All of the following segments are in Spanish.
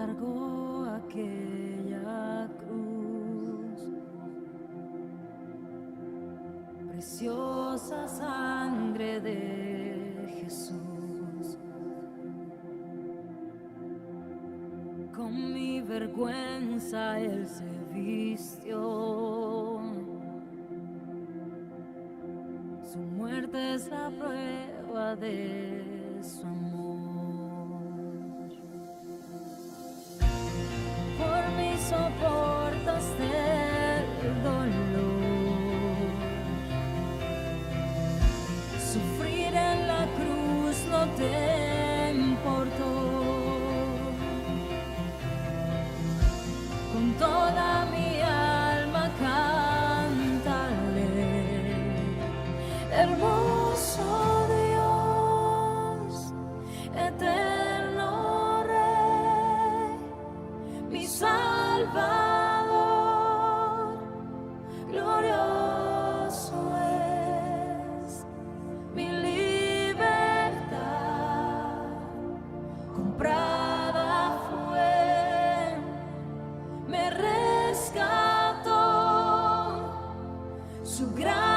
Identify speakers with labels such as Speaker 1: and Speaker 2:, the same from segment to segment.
Speaker 1: cargó aquella cruz. Preciosa sangre de Jesús, con mi vergüenza Él se vistió. Su muerte es la prueba de su amor. Por mí soportaste el dolor. Sufrir en la cruz no te importó. Con toda mi alma cántale, hermoso Dios, eterno Rey, mi Salvador, glorioso es mi libertad, comprada fue, me rescató su gracia.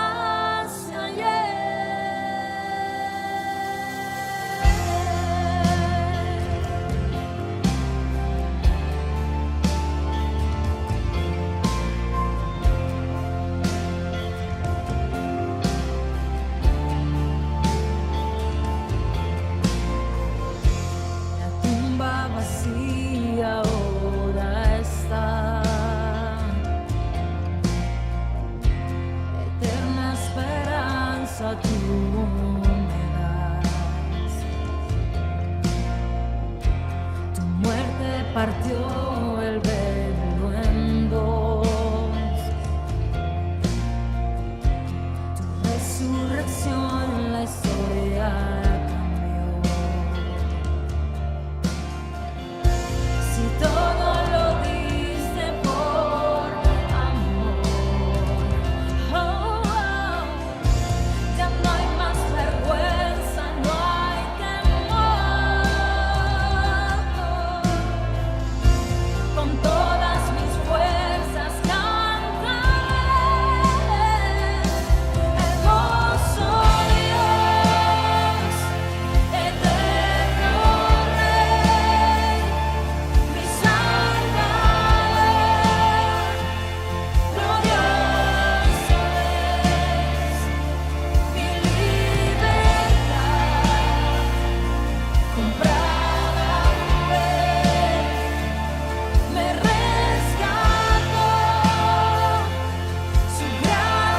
Speaker 1: Tú me das, tu muerte partió el velo en dos, tu resurrección la historia cambió. Si todo lo diste por amor, oh, ya no hay más vergüenza, no hay temor. Con todas mis fuerzas cantaré, hermoso Dios, eterno Rey, mi Salvador, glorioso es mi libertad, comprada fue, me rescató, su gracia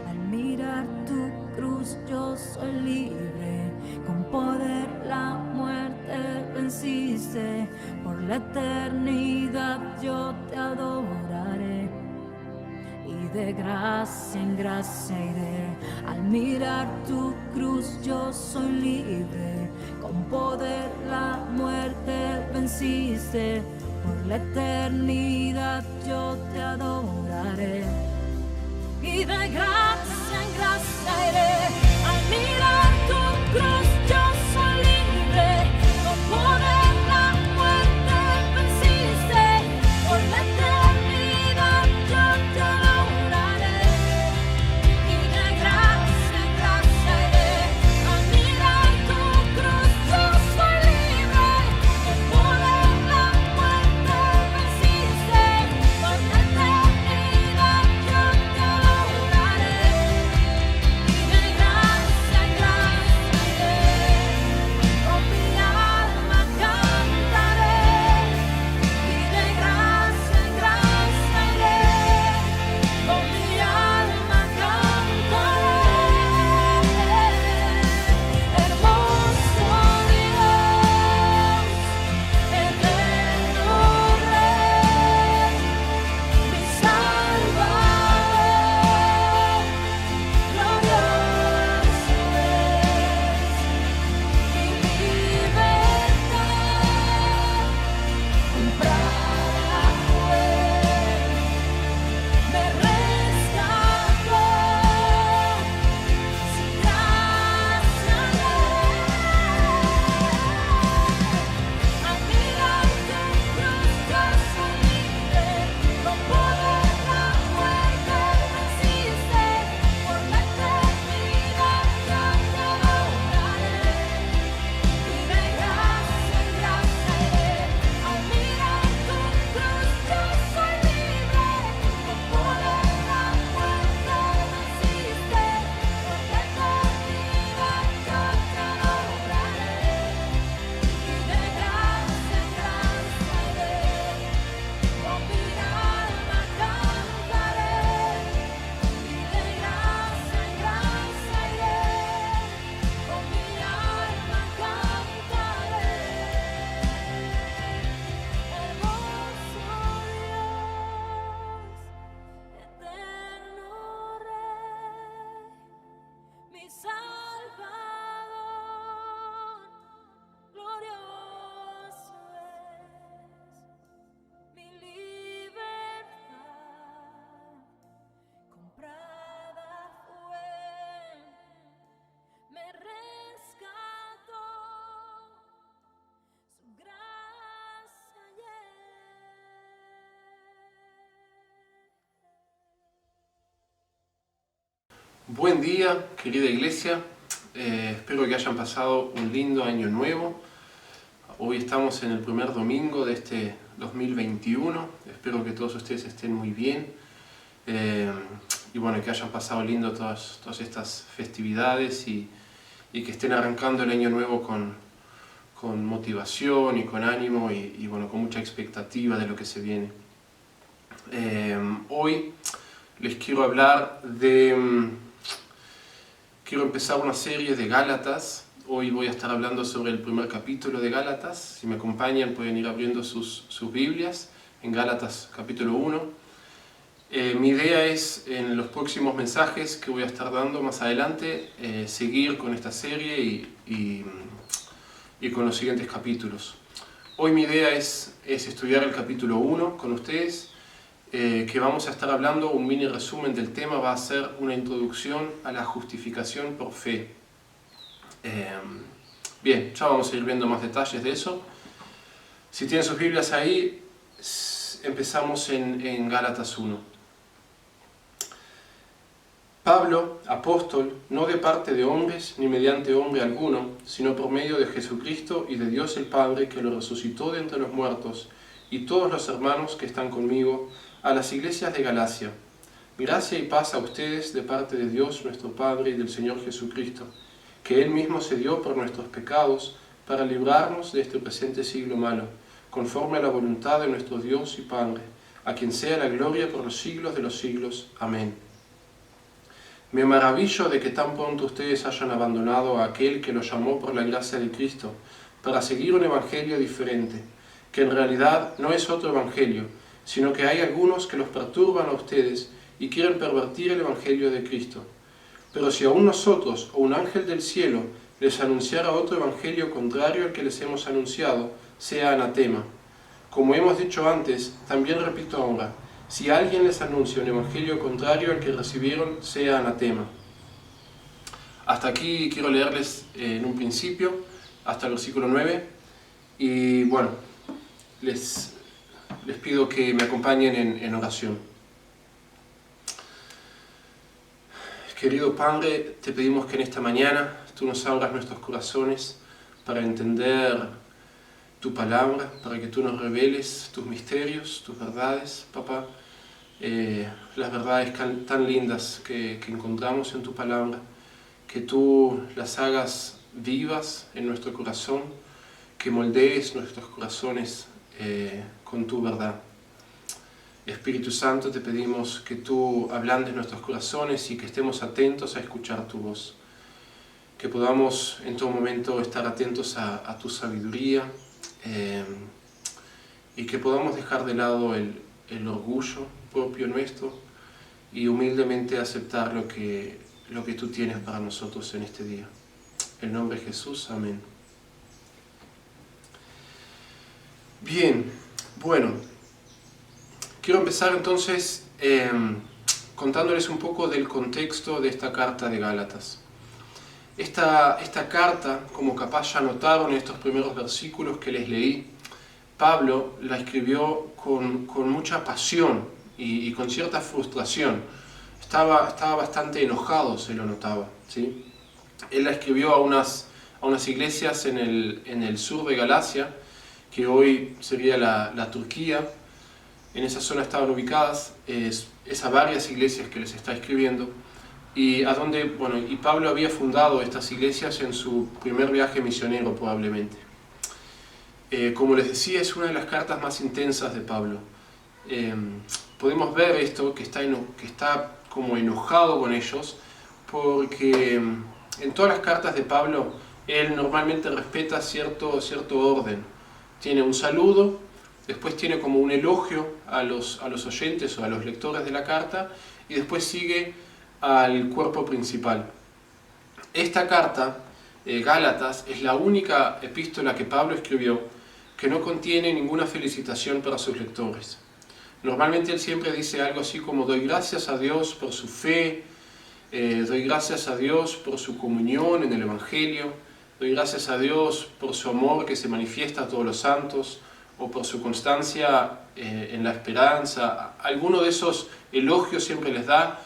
Speaker 1: Al mirar tu cruz yo soy libre, con poder la muerte venciste, por la eternidad yo te adoraré, y de gracia en gracia iré. Al mirar tu cruz yo soy libre, con poder la muerte venciste, por la eternidad yo te adoraré, y de gracia en gracia iré. Al mirar tu cruz yo soy libre, con poder la muerte venciste, por la eternidad yo te adoraré, y de gracia en gracia iré. Al mirar tu cruz yo soy libre, con poder la muerte venciste, por la eternidad yo te adoraré, y de gracia en gracia iré.
Speaker 2: Buen día, querida iglesia. Espero que hayan pasado un lindo año nuevo. Hoy estamos en el primer domingo de este 2021. Espero que todos ustedes estén muy bien. Y bueno, que hayan pasado lindo todas estas festividades y que estén arrancando el año nuevo con motivación y con ánimo y bueno, con mucha expectativa de lo que se viene. Hoy les quiero hablar quiero empezar una serie de Gálatas. Hoy voy a estar hablando sobre el primer capítulo de Gálatas. Si me acompañan pueden ir abriendo sus Biblias en Gálatas capítulo 1. Mi idea es, en los próximos mensajes que voy a estar dando más adelante, seguir con esta serie y con los siguientes capítulos. Hoy mi idea es estudiar el capítulo 1 con ustedes, que vamos a estar hablando. Un mini resumen del tema va a ser una introducción a la justificación por fe. Bien, ya vamos a ir viendo más detalles de eso. Si tienen sus Biblias ahí, empezamos en Gálatas 1. Pablo, apóstol, no de parte de hombres ni mediante hombre alguno, sino por medio de Jesucristo y de Dios el Padre, que lo resucitó de entre los muertos, y todos los hermanos que están conmigo, a las iglesias de Galacia. Gracia y paz a ustedes de parte de Dios nuestro Padre y del Señor Jesucristo, que Él mismo se dio por nuestros pecados para librarnos de este presente siglo malo, conforme a la voluntad de nuestro Dios y Padre, a quien sea la gloria por los siglos de los siglos. Amén. Me maravillo de que tan pronto ustedes hayan abandonado a aquel que los llamó por la gracia de Cristo, para seguir un evangelio diferente, que en realidad no es otro evangelio, sino que hay algunos que los perturban a ustedes y quieren pervertir el evangelio de Cristo. Pero si aún nosotros o un ángel del cielo les anunciara otro evangelio contrario al que les hemos anunciado, sea anatema. Como hemos dicho antes, también repito ahora, si alguien les anuncia un evangelio contrario al que recibieron, sea anatema. Hasta aquí quiero leerles en un principio, hasta el versículo 9, y bueno, les pido que me acompañen en oración. Querido Padre, te pedimos que en esta mañana tú nos abras nuestros corazones para entender tu palabra, para que tú nos reveles tus misterios, tus verdades, papá. Las verdades tan lindas que encontramos en tu palabra, que tú las hagas vivas en nuestro corazón, que moldees nuestros corazones con tu verdad. Espíritu Santo, te pedimos que tú ablandes nuestros corazones y que estemos atentos a escuchar tu voz, que podamos en todo momento estar atentos a tu sabiduría, y que podamos dejar de lado el orgullo propio nuestro y humildemente aceptar lo que tú tienes para nosotros en este día. En el nombre de Jesús, amén. Bien, bueno, quiero empezar entonces contándoles un poco del contexto de esta carta de Gálatas. Esta carta, como capaz ya notaron en estos primeros versículos que les leí, Pablo la escribió con mucha pasión y con cierta frustración. Estaba bastante enojado, se lo notaba, ¿sí? Él la escribió a unas iglesias en el sur de Galacia, que hoy sería la Turquía. En esa zona estaban ubicadas a varias iglesias que les está escribiendo, y Pablo había fundado estas iglesias en su primer viaje misionero probablemente. Como les decía, es una de las cartas más intensas de Pablo. Podemos ver esto, que está como enojado con ellos, porque en todas las cartas de Pablo él normalmente respeta cierto orden. Tiene un saludo, después tiene como un elogio a los oyentes o a los lectores de la carta, y después sigue al cuerpo principal. Esta carta, Gálatas, es la única epístola que Pablo escribió que no contiene ninguna felicitación para sus lectores. Normalmente él siempre dice algo así como: doy gracias a Dios por su fe, doy gracias a Dios por su comunión en el Evangelio, doy gracias a Dios por su amor que se manifiesta a todos los santos, o por su constancia en la esperanza. Alguno de esos elogios siempre les da,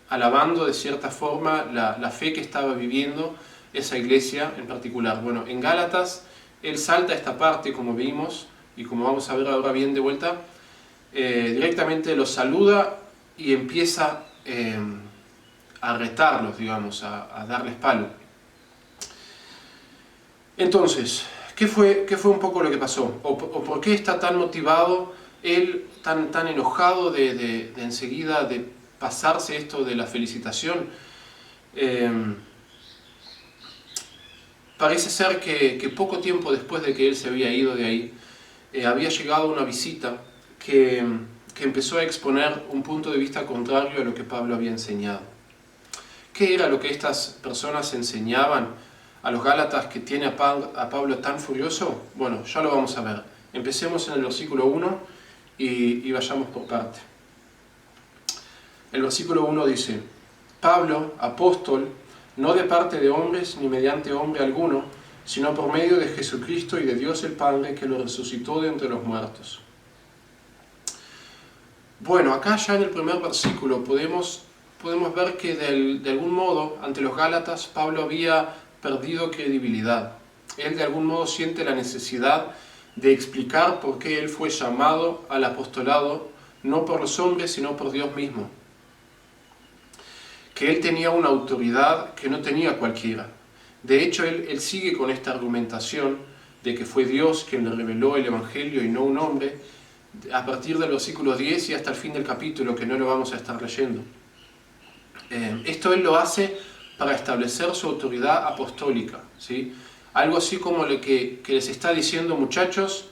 Speaker 2: alabando de cierta forma la fe que estaba viviendo esa iglesia en particular. Bueno, en Gálatas él salta esta parte, como vimos, y como vamos a ver ahora bien de vuelta, directamente los saluda y empieza a retarlos, digamos, a darles palo. Entonces, ¿qué fue un poco lo que pasó? ¿O por qué está tan motivado él, tan enojado de enseguida de pasarse esto de la felicitación? Parece ser que poco tiempo después de que él se había ido de ahí, había llegado una visita que empezó a exponer un punto de vista contrario a lo que Pablo había enseñado. ¿Qué era lo que estas personas enseñaban a los Gálatas que tiene a Pablo tan furioso? Bueno, ya lo vamos a ver. Empecemos en el versículo 1 y vayamos por parte. El versículo 1 dice: Pablo, apóstol, no de parte de hombres ni mediante hombre alguno, sino por medio de Jesucristo y de Dios el Padre, que lo resucitó de entre los muertos. Bueno, acá ya en el primer versículo podemos ver que de algún modo ante los Gálatas Pablo había perdido credibilidad. Él de algún modo siente la necesidad de explicar por qué él fue llamado al apostolado, no por los hombres, sino por Dios mismo. Que él tenía una autoridad que no tenía cualquiera. De hecho, él sigue con esta argumentación de que fue Dios quien le reveló el Evangelio y no un hombre, a partir del versículo 10 y hasta el fin del capítulo, que no lo vamos a estar leyendo. Esto él lo hace para establecer su autoridad apostólica, ¿sí? Algo así como lo que les está diciendo: muchachos,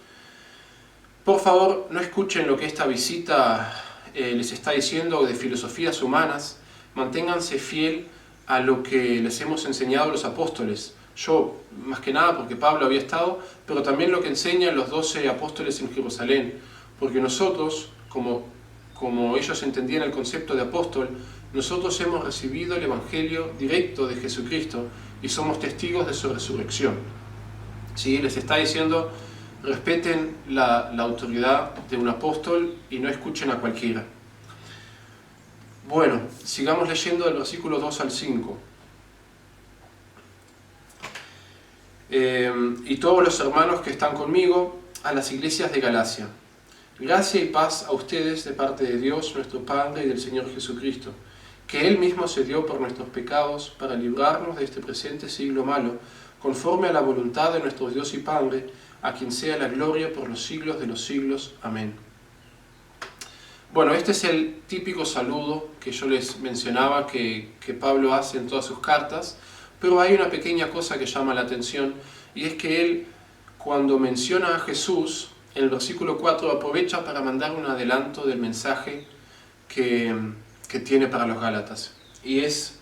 Speaker 2: por favor no escuchen lo que esta visita les está diciendo de filosofías humanas, manténganse fiel a lo que les hemos enseñado los apóstoles. Yo, más que nada porque Pablo había estado, pero también lo que enseñan los 12 apóstoles en Jerusalén, porque nosotros, como ellos entendían el concepto de apóstol, nosotros hemos recibido el Evangelio directo de Jesucristo y somos testigos de su resurrección. ¿Sí? Les está diciendo: respeten la autoridad de un apóstol y no escuchen a cualquiera. Bueno, sigamos leyendo del versículo 2 al 5. Y todos los hermanos que están conmigo a las iglesias de Galacia. Gracia y paz a ustedes de parte de Dios nuestro Padre y del Señor Jesucristo, que Él mismo se dio por nuestros pecados para librarnos de este presente siglo malo, conforme a la voluntad de nuestro Dios y Padre, a quien sea la gloria por los siglos de los siglos. Amén. Bueno, este es el típico saludo que yo les mencionaba que Pablo hace en todas sus cartas, pero hay una pequeña cosa que llama la atención, y es que él, cuando menciona a Jesús, en el versículo 4 aprovecha para mandar un adelanto del mensaje que tiene para los Gálatas. Y es,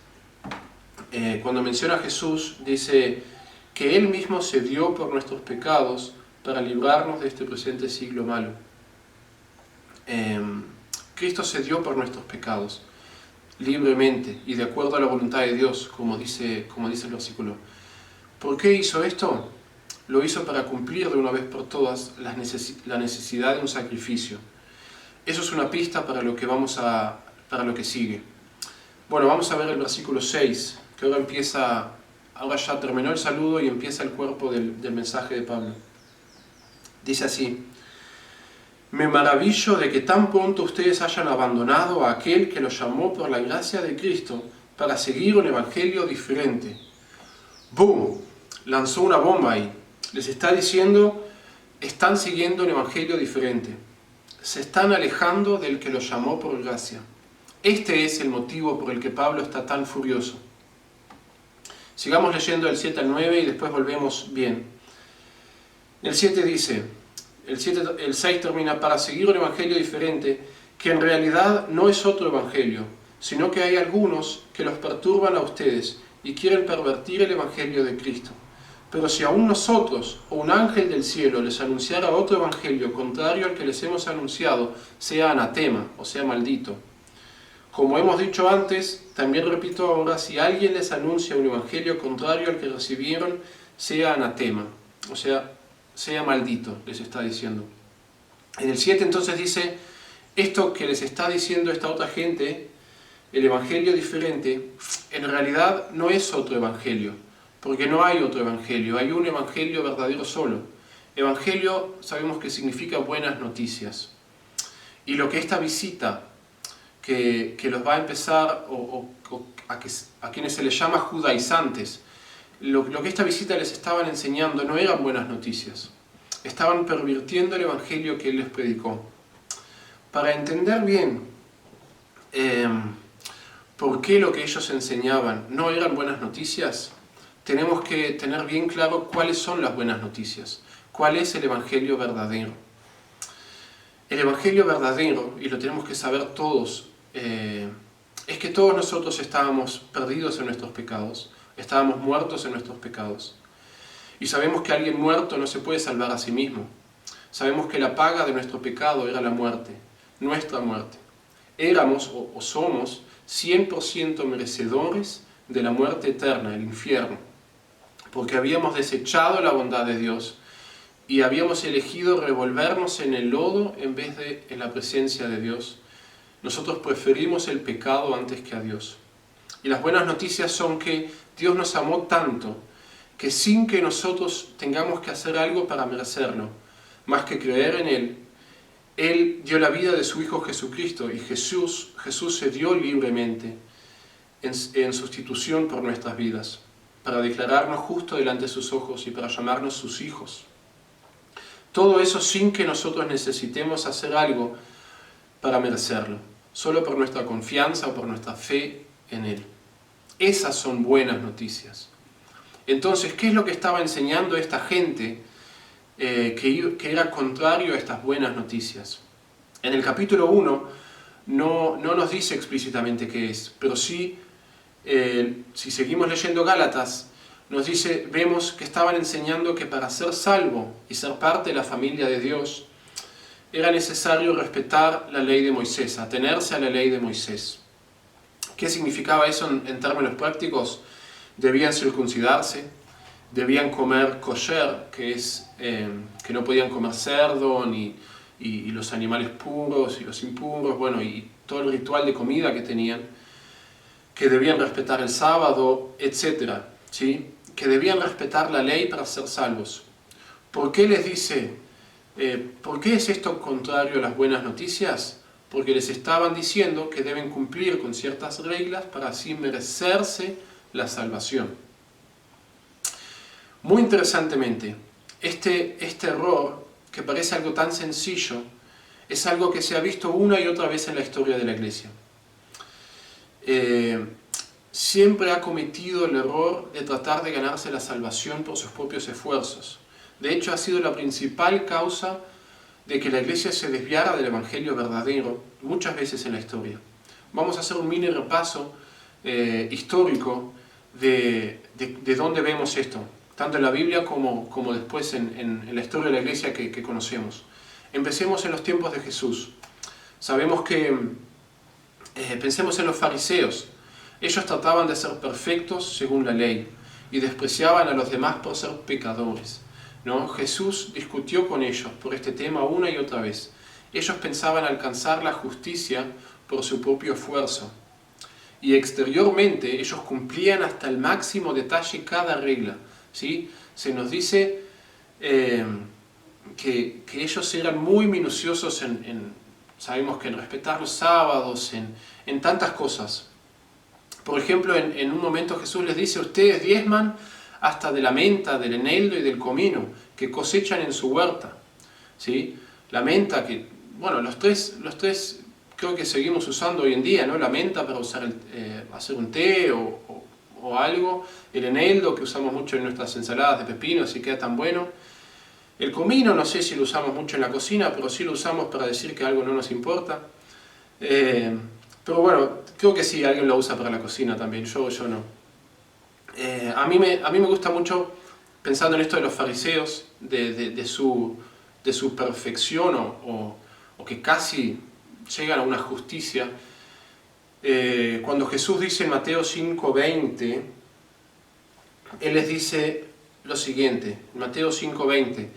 Speaker 2: cuando menciona a Jesús, dice que Él mismo se dio por nuestros pecados para librarnos de este presente siglo malo. Cristo se dio por nuestros pecados, libremente y de acuerdo a la voluntad de Dios, como dice el versículo. ¿Por qué hizo esto? Lo hizo para cumplir de una vez por todas la necesidad de un sacrificio. Eso es una pista para lo que sigue. Bueno, vamos a ver el versículo 6, que ahora ya terminó el saludo y empieza el cuerpo del mensaje de Pablo. Dice así: Me maravillo de que tan pronto ustedes hayan abandonado a aquel que los llamó por la gracia de Cristo para seguir un evangelio diferente. ¡Boom! Lanzó una bomba ahí. Les está diciendo: están siguiendo un evangelio diferente. Se están alejando del que los llamó por gracia. Este es el motivo por el que Pablo está tan furioso. Sigamos leyendo el 7 al 9 y después volvemos bien. El 7 dice, el 6 termina: para seguir un evangelio diferente, que en realidad no es otro evangelio, sino que hay algunos que los perturban a ustedes y quieren pervertir el evangelio de Cristo. Pero si aún nosotros o un ángel del cielo les anunciara otro evangelio contrario al que les hemos anunciado, sea anatema, o sea maldito. Como hemos dicho antes, también repito ahora: si alguien les anuncia un evangelio contrario al que recibieron, sea anatema, o sea, sea maldito, les está diciendo. En el 7 entonces dice: esto que les está diciendo esta otra gente, el evangelio diferente, en realidad no es otro evangelio, porque no hay otro evangelio, hay un evangelio verdadero solo. Evangelio sabemos que significa buenas noticias. Y lo que esta visita, que los va a empezar, a quienes se les llama judaizantes, lo que esta visita les estaban enseñando no eran buenas noticias. Estaban pervirtiendo el evangelio que él les predicó. Para entender bien por qué lo que ellos enseñaban no eran buenas noticias, tenemos que tener bien claro cuáles son las buenas noticias, cuál es el evangelio verdadero. El evangelio verdadero, y lo tenemos que saber todos, es que todos nosotros estábamos perdidos en nuestros pecados, estábamos muertos en nuestros pecados. Y sabemos que alguien muerto no se puede salvar a sí mismo. Sabemos que la paga de nuestro pecado era la muerte, nuestra muerte. Éramos o somos 100% merecedores de la muerte eterna, el infierno, porque habíamos desechado la bondad de Dios y habíamos elegido revolvernos en el lodo en vez de en la presencia de Dios. Nosotros preferimos el pecado antes que a Dios. Y las buenas noticias son que Dios nos amó tanto que sin que nosotros tengamos que hacer algo para merecerlo, más que creer en Él, Él dio la vida de su Hijo Jesucristo y Jesús se dio libremente en sustitución por nuestras vidas, para declararnos justo delante de sus ojos y para llamarnos sus hijos. Todo eso sin que nosotros necesitemos hacer algo para merecerlo, solo por nuestra confianza o por nuestra fe en Él. Esas son buenas noticias. Entonces, ¿qué es lo que estaba enseñando esta gente que era contrario a estas buenas noticias? En el capítulo 1 no nos dice explícitamente qué es, pero sí, si seguimos leyendo Gálatas, nos dice, vemos que estaban enseñando que para ser salvo y ser parte de la familia de Dios, era necesario respetar la ley de Moisés, atenerse a la ley de Moisés. ¿Qué significaba eso en términos prácticos? Debían circuncidarse, debían comer kosher, que es que no podían comer cerdo, y los animales puros y los impuros, bueno, y todo el ritual de comida que tenían, que debían respetar el sábado, etc., ¿sí? Que debían respetar la ley para ser salvos. ¿Por qué les dice, por qué es esto contrario a las buenas noticias? Porque les estaban diciendo que deben cumplir con ciertas reglas para así merecerse la salvación. Muy interesantemente, este error, que parece algo tan sencillo, es algo que se ha visto una y otra vez en la historia de la Iglesia. Siempre ha cometido el error de tratar de ganarse la salvación por sus propios esfuerzos. De hecho, ha sido la principal causa de que la Iglesia se desviara del Evangelio verdadero muchas veces en la historia. Vamos a hacer un mini repaso histórico de dónde vemos esto, tanto en la Biblia como después en la historia de la Iglesia que conocemos. Empecemos en los tiempos de Jesús. Sabemos que, pensemos en los fariseos. Ellos trataban de ser perfectos según la ley y despreciaban a los demás por ser pecadores, ¿no? Jesús discutió con ellos por este tema una y otra vez. Ellos pensaban alcanzar la justicia por su propio esfuerzo. Y exteriormente ellos cumplían hasta el máximo detalle cada regla, ¿sí? Se nos dice que ellos eran muy minuciosos sabemos que en respetar los sábados, en tantas cosas. Por ejemplo, en un momento Jesús les dice, ustedes diezman hasta de la menta, del eneldo y del comino, que cosechan en su huerta, ¿sí? La menta, que, bueno, los tres creo que seguimos usando hoy en día, ¿no? La menta para hacer un té o algo, el eneldo que usamos mucho en nuestras ensaladas de pepino, así queda tan bueno. El comino, no sé si lo usamos mucho en la cocina, pero sí lo usamos para decir que algo no nos importa. Pero bueno, creo que sí, alguien lo usa para la cocina también, yo no. A mí me gusta mucho, pensando en esto de los fariseos, de su perfección o que casi llegan a una justicia. Cuando Jesús dice en Mateo 5:20, Él les dice lo siguiente, Mateo 5:20,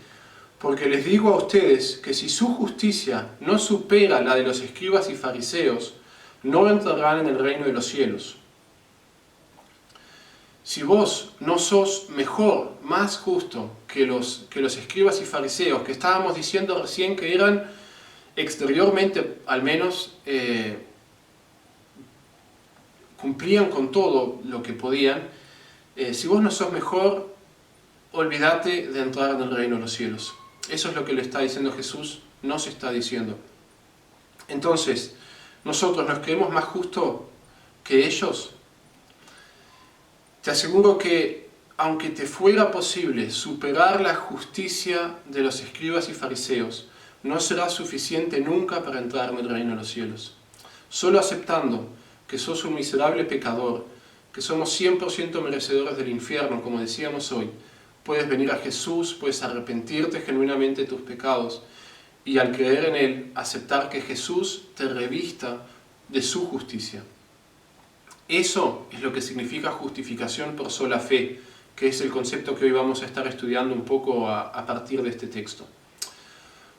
Speaker 2: porque les digo a ustedes que si su justicia no supera la de los escribas y fariseos, no entrarán en el reino de los cielos. Si vos no sos mejor, más justo que los escribas y fariseos, que estábamos diciendo recién que eran exteriormente, al menos, cumplían con todo lo que podían, si vos no sos mejor, olvídate de entrar en el reino de los cielos. Eso es lo que le está diciendo Jesús, nos está diciendo. Entonces, nosotros nos creemos más justos que ellos. Te aseguro que, aunque te fuera posible superar la justicia de los escribas y fariseos, no será suficiente nunca para entrar en el reino de los cielos. Solo aceptando que sos un miserable pecador, que somos 100% merecedores del infierno, como decíamos hoy, puedes venir a Jesús, puedes arrepentirte genuinamente de tus pecados y al creer en Él, aceptar que Jesús te revista de su justicia. Eso es lo que significa justificación por sola fe, que es el concepto que hoy vamos a estar estudiando un poco a partir de este texto.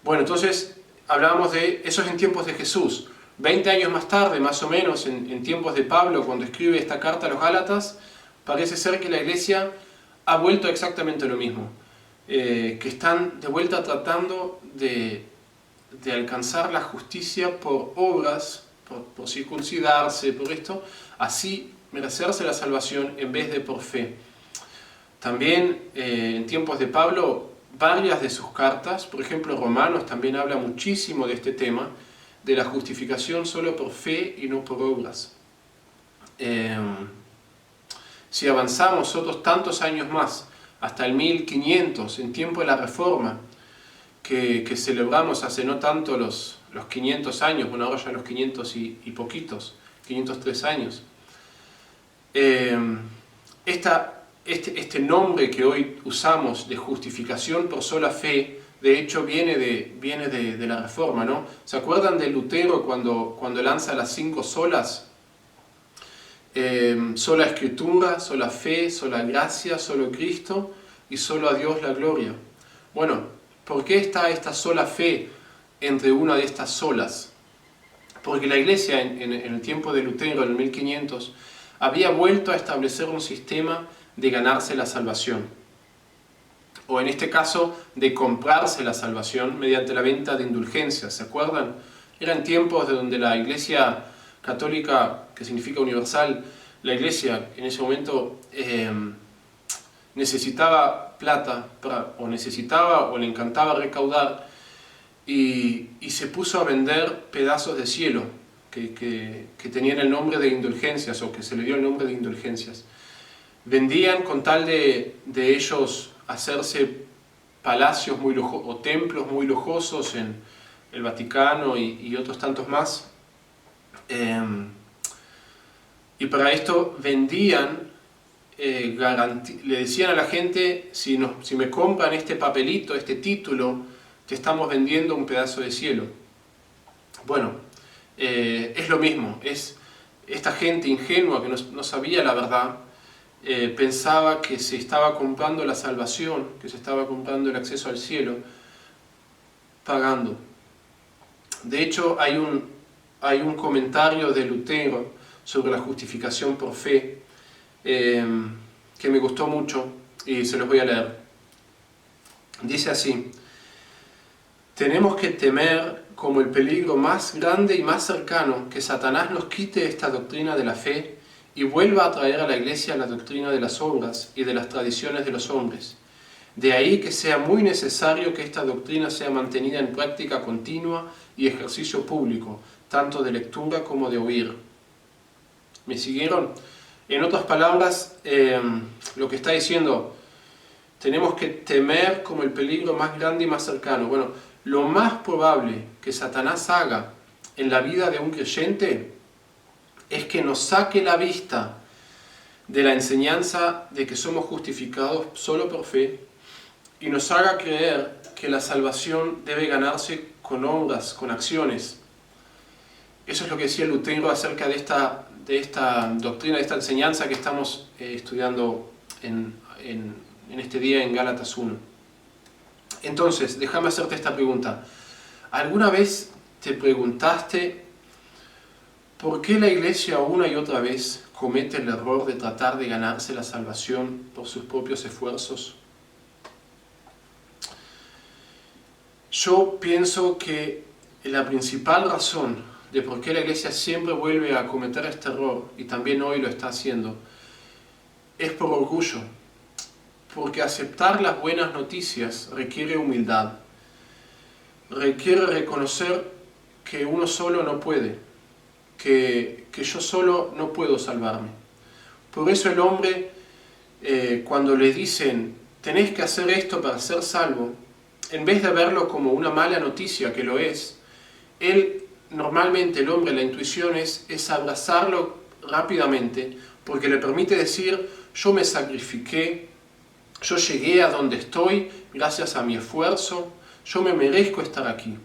Speaker 2: Bueno, entonces hablábamos de eso en tiempos de Jesús. 20 años más tarde, más o menos, en tiempos de Pablo, cuando escribe esta carta a los Gálatas, parece ser que la iglesia ha vuelto a exactamente lo mismo. Que están de vuelta tratando de alcanzar la justicia por obras, por circuncidarse, por esto, así merecerse la salvación en vez de por fe. También en tiempos de Pablo, varias de sus cartas, por ejemplo Romanos también habla muchísimo de este tema, de la justificación solo por fe y no por obras. Si avanzamos otros tantos años más, hasta el 1500, en tiempo de la Reforma, que celebramos hace no tanto los 500 años, bueno, ahora ya los 500 y poquitos, 503 años. Este nombre que hoy usamos de justificación por sola fe, de hecho viene de la Reforma, ¿no? ¿Se acuerdan de Lutero cuando lanza las 5 solas? Sola Escritura, sola fe, sola gracia, solo Cristo y solo a Dios la gloria. Bueno, ¿por qué está esta sola fe entre una de estas solas? Porque la iglesia en el tiempo de Lutero, en el 1500, había vuelto a establecer un sistema de ganarse la salvación. O en este caso, de comprarse la salvación mediante la venta de indulgencias. ¿Se acuerdan? Eran tiempos de donde la iglesia católica, que significa universal, la iglesia en ese momento necesitaba plata, o le encantaba recaudar, y se puso a vender pedazos de cielo que tenían el nombre de indulgencias, o que se le dio el nombre de indulgencias. Vendían con tal de ellos hacerse palacios muy lujosos, o templos muy lujosos en el Vaticano y otros tantos más. Y para esto vendían, le decían a la gente, si me compran este papelito, este título, te estamos vendiendo un pedazo de cielo. Bueno, es lo mismo, es esta gente ingenua que no sabía la verdad, pensaba que se estaba comprando la salvación, que se estaba comprando el acceso al cielo, pagando. De hecho, hay un comentario de Lutero sobre la justificación por fe que me gustó mucho y se los voy a leer. Dice así: tenemos que temer como el peligro más grande y más cercano que Satanás nos quite esta doctrina de la fe y vuelva a traer a la iglesia la doctrina de las obras y de las tradiciones de los hombres. De ahí que sea muy necesario que esta doctrina sea mantenida en práctica continua y ejercicio público, tanto de lectura como de oír. ¿Me siguieron? En otras palabras, lo que está diciendo, tenemos que temer como el peligro más grande y más cercano. Bueno, lo más probable que Satanás haga en la vida de un creyente es que nos saque la vista de la enseñanza de que somos justificados solo por fe y nos haga creer que la salvación debe ganarse con obras, con acciones. Eso es lo que decía Lutero acerca de esta doctrina, de esta enseñanza que estamos estudiando en este día en Gálatas 1. Entonces, déjame hacerte esta pregunta. ¿Alguna vez te preguntaste ¿Por qué la iglesia una y otra vez comete el error de tratar de ganarse la salvación por sus propios esfuerzos? Yo pienso que la principal razón de por qué la iglesia siempre vuelve a cometer este error, y también hoy lo está haciendo, es por orgullo. Porque aceptar las buenas noticias requiere humildad. Requiere reconocer que uno solo no puede, que yo solo no puedo salvarme. Por eso el hombre, cuando le dicen, tenés que hacer esto para ser salvo, en vez de verlo como una mala noticia, que lo es, normalmente el hombre, la intuición es abrazarlo rápidamente, porque le permite decir, yo me sacrifiqué, yo llegué a donde estoy gracias a mi esfuerzo, yo me merezco estar aquí.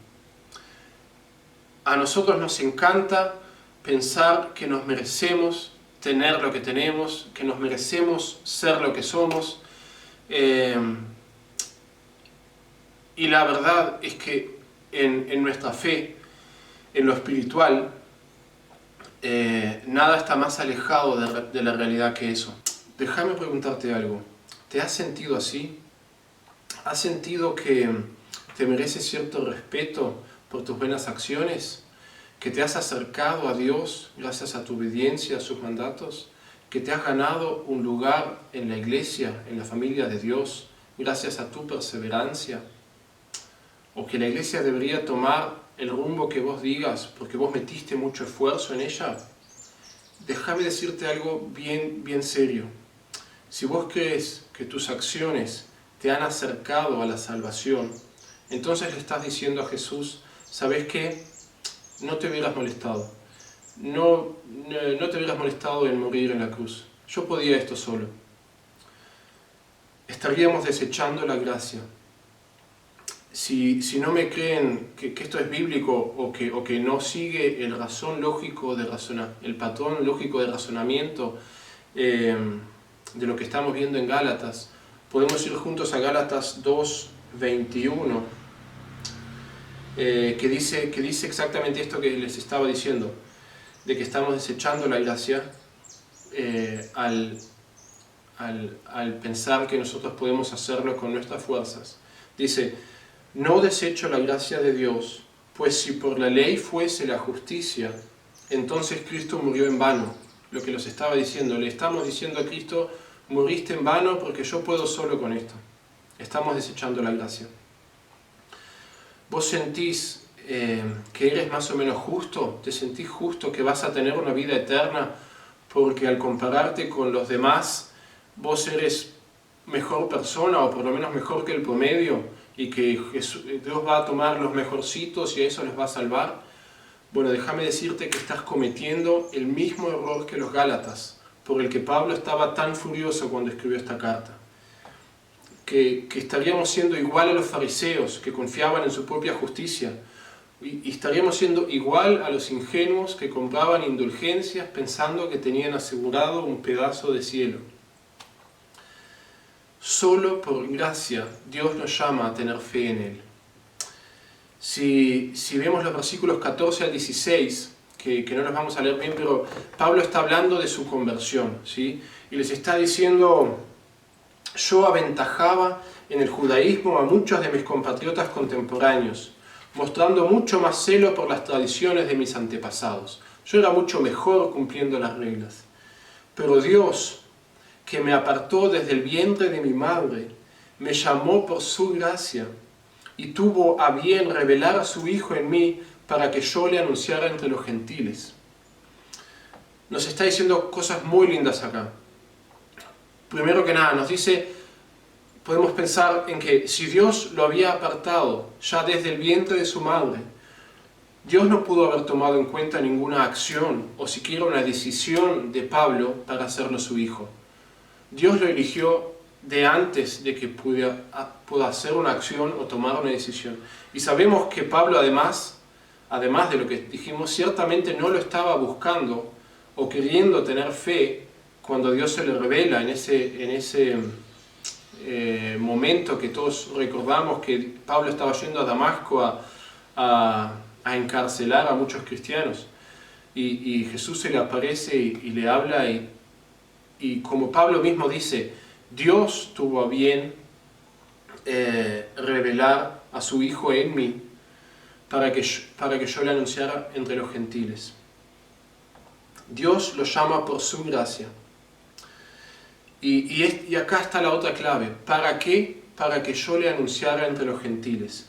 Speaker 2: A nosotros nos encanta pensar que nos merecemos tener lo que tenemos, que nos merecemos ser lo que somos. Y la verdad es que en nuestra fe, en lo espiritual, nada está más alejado de la realidad que eso. Déjame preguntarte algo. ¿Te has sentido así? ¿Has sentido que te mereces cierto respeto por tus buenas acciones? ¿Que te has acercado a Dios gracias a tu obediencia a sus mandatos? ¿Que te has ganado un lugar en la iglesia, en la familia de Dios, gracias a tu perseverancia? ¿O que la iglesia debería tomar el rumbo que vos digas porque vos metiste mucho esfuerzo en ella? Déjame decirte algo bien serio. Si vos crees que tus acciones te han acercado a la salvación, entonces le estás diciendo a Jesús, ¿sabes qué? No te hubieras molestado. No te hubieras molestado en morir en la cruz. Yo podía esto solo. Estaríamos desechando la gracia. Si no me creen que esto es bíblico o que no sigue el patrón lógico de razonamiento de lo que estamos viendo en Gálatas, podemos ir juntos a Gálatas 2:21, que dice exactamente esto que les estaba diciendo, de que estamos desechando la gracia al pensar que nosotros podemos hacerlo con nuestras fuerzas. Dice, no desecho la gracia de Dios, pues si por la ley fuese la justicia, entonces Cristo murió en vano. Lo que los estaba diciendo, le estamos diciendo a Cristo, moriste en vano porque yo puedo solo con esto. Estamos desechando la gracia. ¿Vos sentís que eres más o menos justo? ¿Te sentís justo que vas a tener una vida eterna porque al compararte con los demás vos eres mejor persona o por lo menos mejor que el promedio y que Dios va a tomar los mejorcitos y a eso les va a salvar? Bueno, déjame decirte que estás cometiendo el mismo error que los Gálatas, por el que Pablo estaba tan furioso cuando escribió esta carta. Que estaríamos siendo igual a los fariseos que confiaban en su propia justicia, y estaríamos siendo igual a los ingenuos que compraban indulgencias pensando que tenían asegurado un pedazo de cielo. Solo por gracia Dios nos llama a tener fe en Él. Si vemos los versículos 14 al 16, que no los vamos a leer bien, pero Pablo está hablando de su conversión, ¿sí? Y les está diciendo, yo aventajaba en el judaísmo a muchos de mis compatriotas contemporáneos, mostrando mucho más celo por las tradiciones de mis antepasados. Yo era mucho mejor cumpliendo las reglas. Pero Dios, que me apartó desde el vientre de mi madre, me llamó por su gracia y tuvo a bien revelar a su Hijo en mí para que yo le anunciara entre los gentiles. Nos está diciendo cosas muy lindas acá. Primero que nada, nos dice, podemos pensar en que si Dios lo había apartado ya desde el vientre de su madre, Dios no pudo haber tomado en cuenta ninguna acción o siquiera una decisión de Pablo para hacerlo su hijo. Dios lo eligió de antes de que pueda hacer una acción o tomar una decisión. Y sabemos que Pablo además de lo que dijimos, ciertamente no lo estaba buscando o queriendo tener fe cuando Dios se le revela en ese momento que todos recordamos que Pablo estaba yendo a Damasco a encarcelar a muchos cristianos. y Jesús se le aparece y le habla y como Pablo mismo dice, Dios tuvo a bien revelar a su Hijo en mí para que yo le anunciara entre los gentiles. Dios lo llama por su gracia. Y acá está la otra clave. ¿Para qué? Para que yo le anunciara entre los gentiles.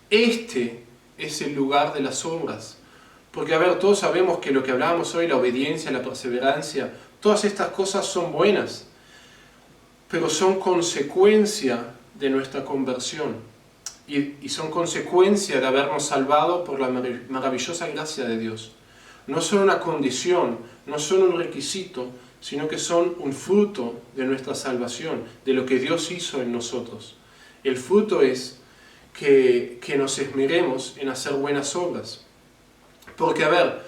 Speaker 2: Este es el lugar de las obras. Porque, a ver, todos sabemos que lo que hablábamos hoy, la obediencia, la perseverancia, todas estas cosas son buenas, pero son consecuencia de nuestra conversión. Y son consecuencia de habernos salvado por la maravillosa gracia de Dios. No son una condición, no son un requisito, sino que son un fruto de nuestra salvación, de lo que Dios hizo en nosotros. El fruto es que nos esmeremos en hacer buenas obras. Porque, a ver,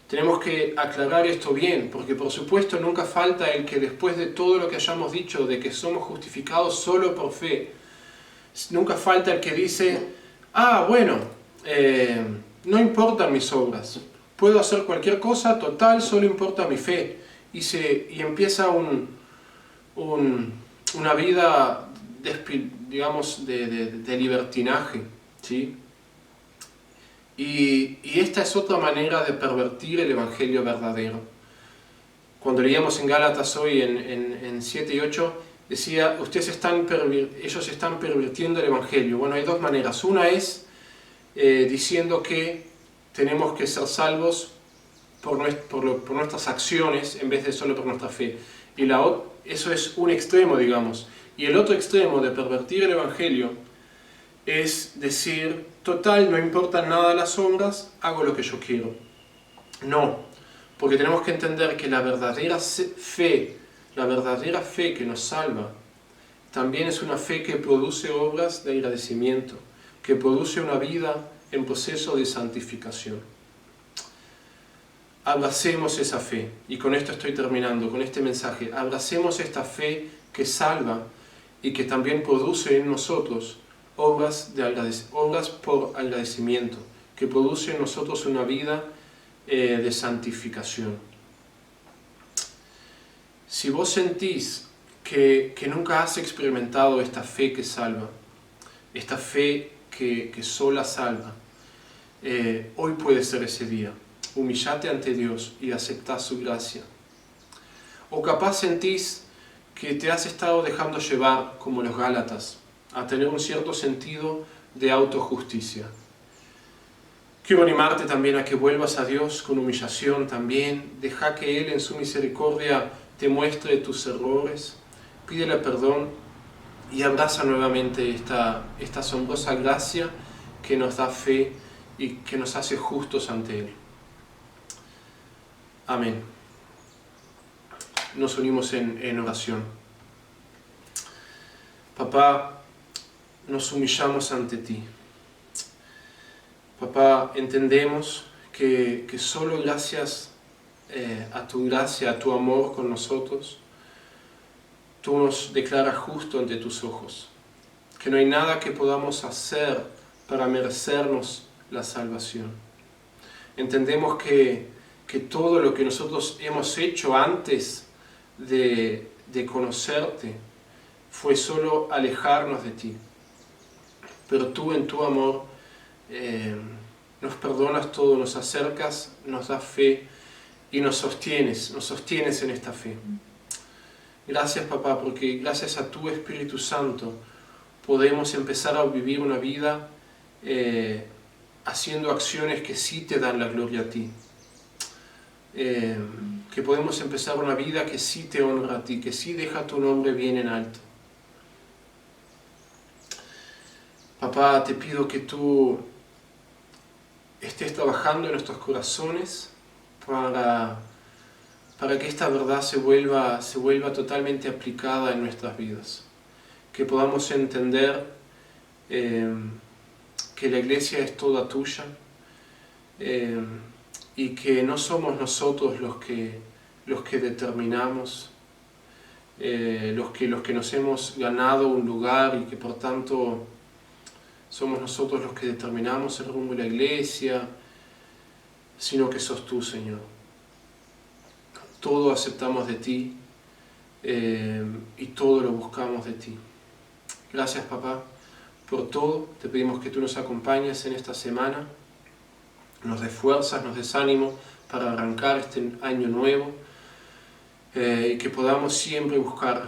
Speaker 2: tenemos que aclarar esto bien, porque por supuesto nunca falta el que después de todo lo que hayamos dicho, de que somos justificados solo por fe, nunca falta el que dice, bueno, no importan mis obras, puedo hacer cualquier cosa, total, solo importa mi fe. Y empieza una vida, digamos, de libertinaje, ¿sí? Y esta es otra manera de pervertir el Evangelio verdadero. Cuando leíamos en Gálatas hoy, en 7 y 8, decía, ellos están pervirtiendo el Evangelio. Bueno, hay dos maneras. Una es diciendo que tenemos que ser salvos por nuestras acciones en vez de solo por nuestra fe. Eso es un extremo, digamos. Y el otro extremo de pervertir el Evangelio es decir, total, no importan nada las obras, hago lo que yo quiero. No, porque tenemos que entender que la verdadera fe que nos salva, también es una fe que produce obras de agradecimiento, que produce una vida en proceso de santificación. Abracemos esa fe, y con esto estoy terminando, con este mensaje. Abracemos esta fe que salva y que también produce en nosotros obras por agradecimiento, que produce en nosotros una vida de santificación. Si vos sentís que nunca has experimentado esta fe que salva, esta fe que sola salva, hoy puede ser ese día. Humillate ante Dios y aceptá su gracia. O capaz sentís que te has estado dejando llevar, como los Gálatas, a tener un cierto sentido de autojusticia. Quiero animarte también a que vuelvas a Dios con humillación también. Deja que Él en su misericordia te muestre tus errores. Pídele perdón y abraza nuevamente esta asombrosa gracia que nos da fe y que nos hace justos ante Él. Amén. Nos unimos en oración. Papá, nos humillamos ante ti. Papá, entendemos que solo gracias a tu gracia, a tu amor con nosotros, tú nos declaras justo ante tus ojos. Que no hay nada que podamos hacer para merecernos la salvación. Entendemos que todo lo que nosotros hemos hecho antes de conocerte fue solo alejarnos de ti. Pero tú en tu amor nos perdonas todo, nos acercas, nos das fe y nos sostienes en esta fe. Gracias, papá, porque gracias a tu Espíritu Santo podemos empezar a vivir una vida haciendo acciones que sí te dan la gloria a ti. Que podemos empezar una vida que sí te honra a ti, que sí deja tu nombre bien en alto. Papá, te pido que tú estés trabajando en nuestros corazones para que esta verdad se vuelva totalmente aplicada en nuestras vidas. Que podamos entender que la iglesia es toda tuya y que no somos nosotros los que determinamos, los que nos hemos ganado un lugar y que por tanto somos nosotros los que determinamos el rumbo de la iglesia, sino que sos tú, Señor. todo aceptamos de ti y todo lo buscamos de ti. Gracias, papá, por todo. Te pedimos que tú nos acompañes en esta semana, nos des fuerzas, nos des ánimo para arrancar este año nuevo y que podamos siempre buscar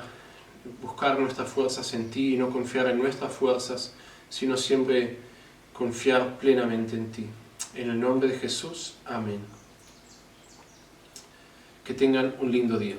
Speaker 2: nuestras fuerzas en ti y no confiar en nuestras fuerzas, sino siempre confiar plenamente en ti. En el nombre de Jesús, amén. Que tengan un lindo día.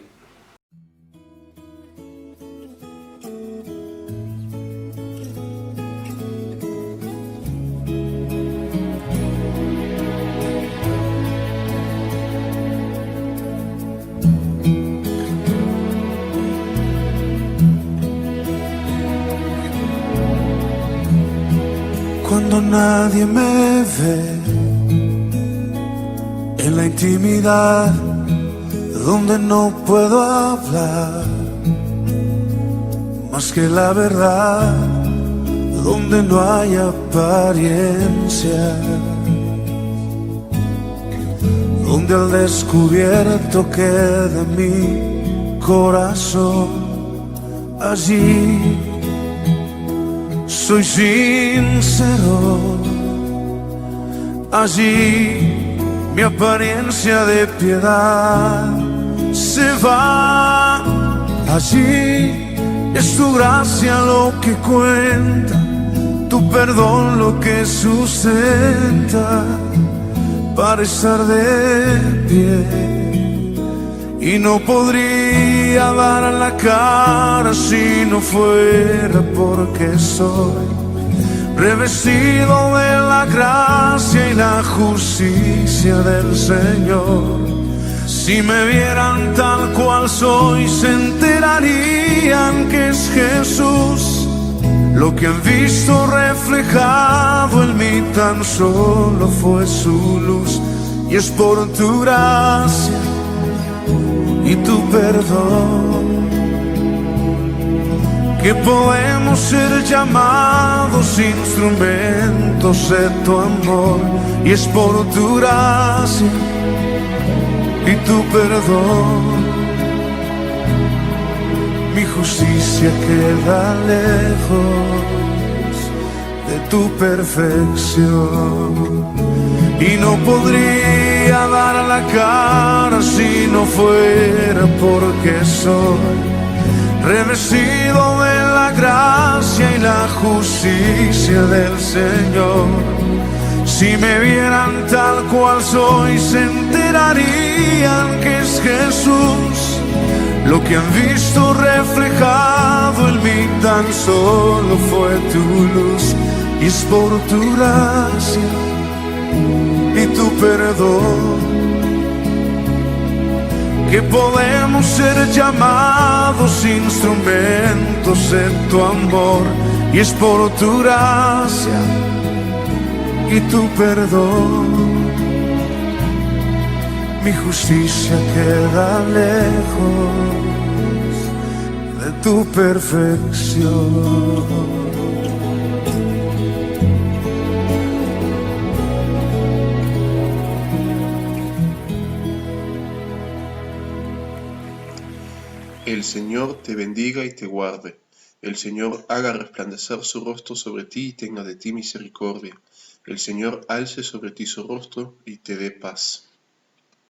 Speaker 3: Cuando nadie me ve en la intimidad donde no puedo hablar más que la verdad, donde no hay apariencia, donde al descubierto queda mi corazón, allí soy sincero, allí mi apariencia de piedad se va, allí es tu gracia lo que cuenta, tu perdón lo que sustenta para estar de pie. Y no podría dar la cara si no fuera porque soy revestido de la gracia y la justicia del Señor. Si me vieran tal cual soy, se enterarían que es Jesús. Lo que han visto reflejado en mí tan solo fue su luz. Y es por tu gracia y tu perdón que podemos ser llamados instrumentos de tu amor. Y es por tu gracia y tu perdón mi justicia queda lejos de tu perfección. Y no podría dar la cara si no fuera porque soy revestido de la gracia y la justicia del Señor. Si me vieran tal cual soy, se enterarían que es Jesús. Lo que han visto reflejado en mí tan solo fue tu luz. Y es por tu gracia y tu perdón que podemos ser llamados instrumentos de tu amor. Y es por tu gracia y tu perdón mi justicia queda lejos de tu perfección.
Speaker 4: El Señor te bendiga y te guarde. El Señor haga resplandecer su rostro sobre ti y tenga de ti misericordia. El Señor alce sobre ti su rostro y te dé paz.